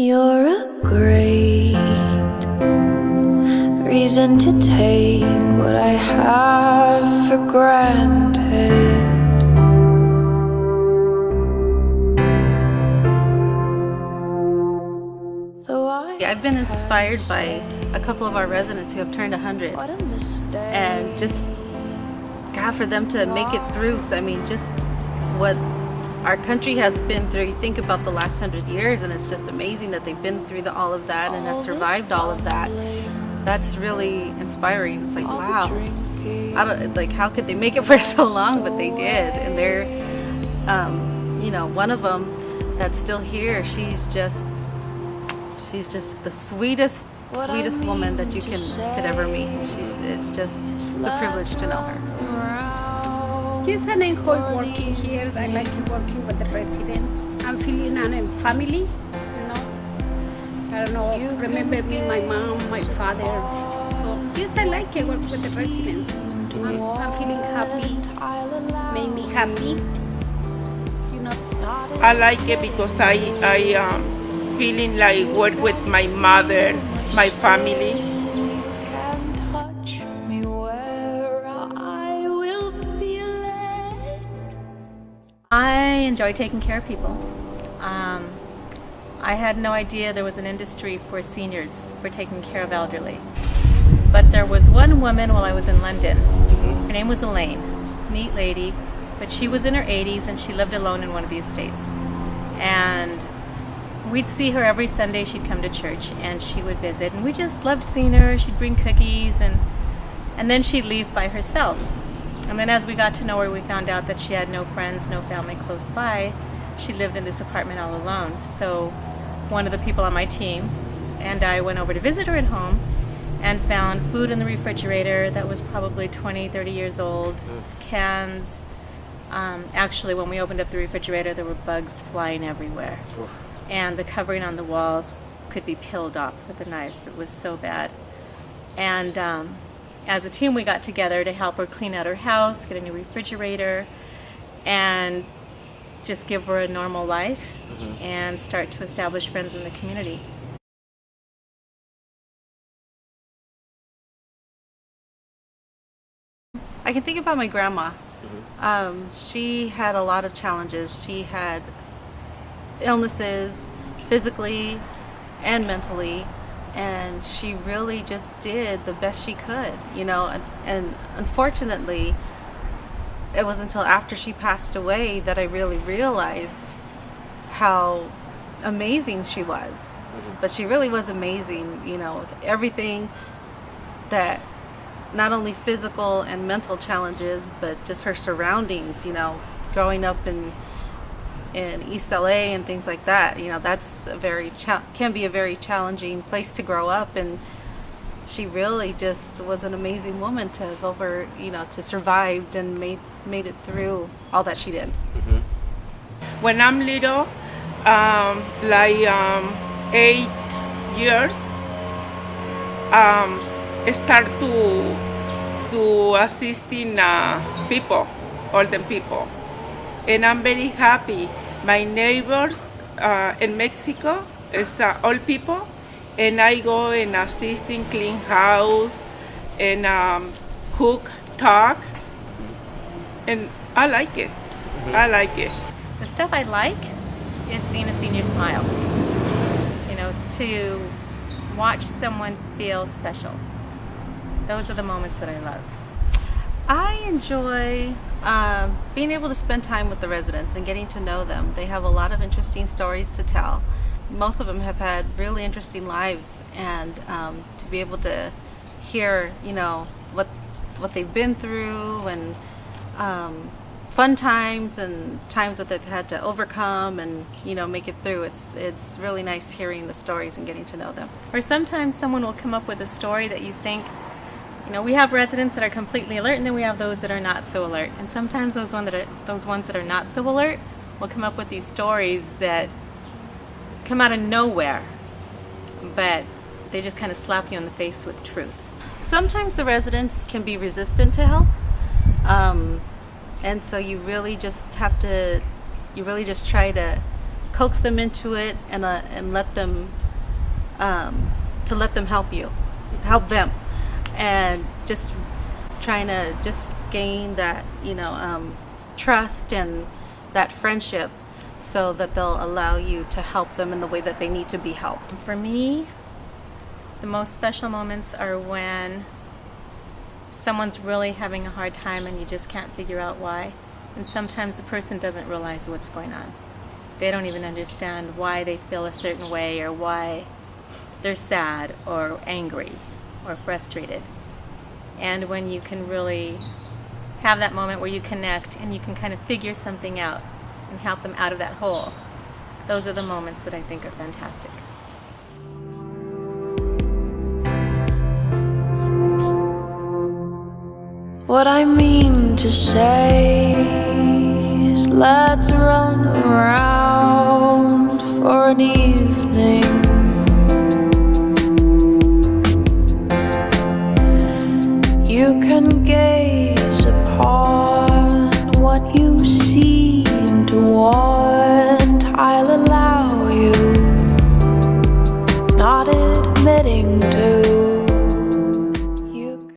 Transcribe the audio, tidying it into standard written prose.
You're a great reason to take what I have for granted. I've been inspired by a couple of our residents who have turned 100, and just God, for them to make it through. I mean, just what our country has been through. You think about the last 100 years, and it's just amazing that they've been through all of that and have survived all of that. That's really inspiring. It's like, wow, how could they make it for so long? But they did, and they're, one of them that's still here. She's just the sweetest woman that you could ever meet. It's a privilege to know her. Yes, and I enjoy working here. I like working with the residents. I'm feeling I'm family, I don't know, remember me, my mom, my father. So yes, I like it, work with the residents. I'm feeling happy, made me happy. I like it because I feeling like work with my mother, my family. I enjoy taking care of people. I had no idea there was an industry for seniors, for taking care of elderly. But there was one woman while I was in London. Her name was Elaine, neat lady, but she was in her 80s and she lived alone in one of the estates. And we'd see her every Sunday. She'd come to church and she would visit, and we just loved seeing her. She'd bring cookies, and then she'd leave by herself. And then as we got to know her, we found out that she had no friends, no family close by. She lived in this apartment all alone. So one of the people on my team and I went over to visit her at home and found food in the refrigerator that was probably 20, 30 years old, cans. Actually, when we opened up the refrigerator, there were bugs flying everywhere. And the covering on the walls could be peeled off with a knife. It was so bad. And as a team, we got together to help her clean out her house, get a new refrigerator, and just give her a normal life and start to establish friends in the community. I can think about my grandma. She had a lot of challenges. She had illnesses, physically and mentally, and she really just did the best she could, and unfortunately it was until after she passed away that I really realized how amazing she was. But she really was amazing, with everything, that not only physical and mental challenges, but just her surroundings, growing up in East LA and things like that. That's can be a very challenging place to grow up, and she really just was an amazing woman to have to survived and made it through all that she did. When I'm little, 8 years, start to assisting people, older people. And I'm very happy. My neighbors in Mexico is old people, and I go and assist in clean house and cook, talk, and I like it. I like it. The stuff I like is seeing a senior smile. To watch someone feel special. Those are the moments that I love. I enjoy being able to spend time with the residents and getting to know them. They have a lot of interesting stories to tell. Most of them have had really interesting lives, and to be able to hear, what they've been through, and fun times and times that they've had to overcome and make it through. It's really nice hearing the stories and getting to know them. Or sometimes someone will come up with a story that you think, we have residents that are completely alert, and then we have those that are not so alert. And sometimes those ones that are not so alert will come up with these stories that come out of nowhere, but they just kind of slap you in the face with truth. Sometimes the residents can be resistant to help, and so you really just try to coax them into it and let them help them, and just trying to just gain that trust and that friendship, so that they'll allow you to help them in the way that they need to be helped. For me, the most special moments are when someone's really having a hard time and you just can't figure out why. And sometimes the person doesn't realize what's going on. They don't even understand why they feel a certain way, or why they're sad or angry or frustrated. And when you can really have that moment where you connect and you can kind of figure something out and help them out of that hole, those are the moments that I think are fantastic. What I mean to say is, let's run around for an evening. You can gaze upon what you seem to want.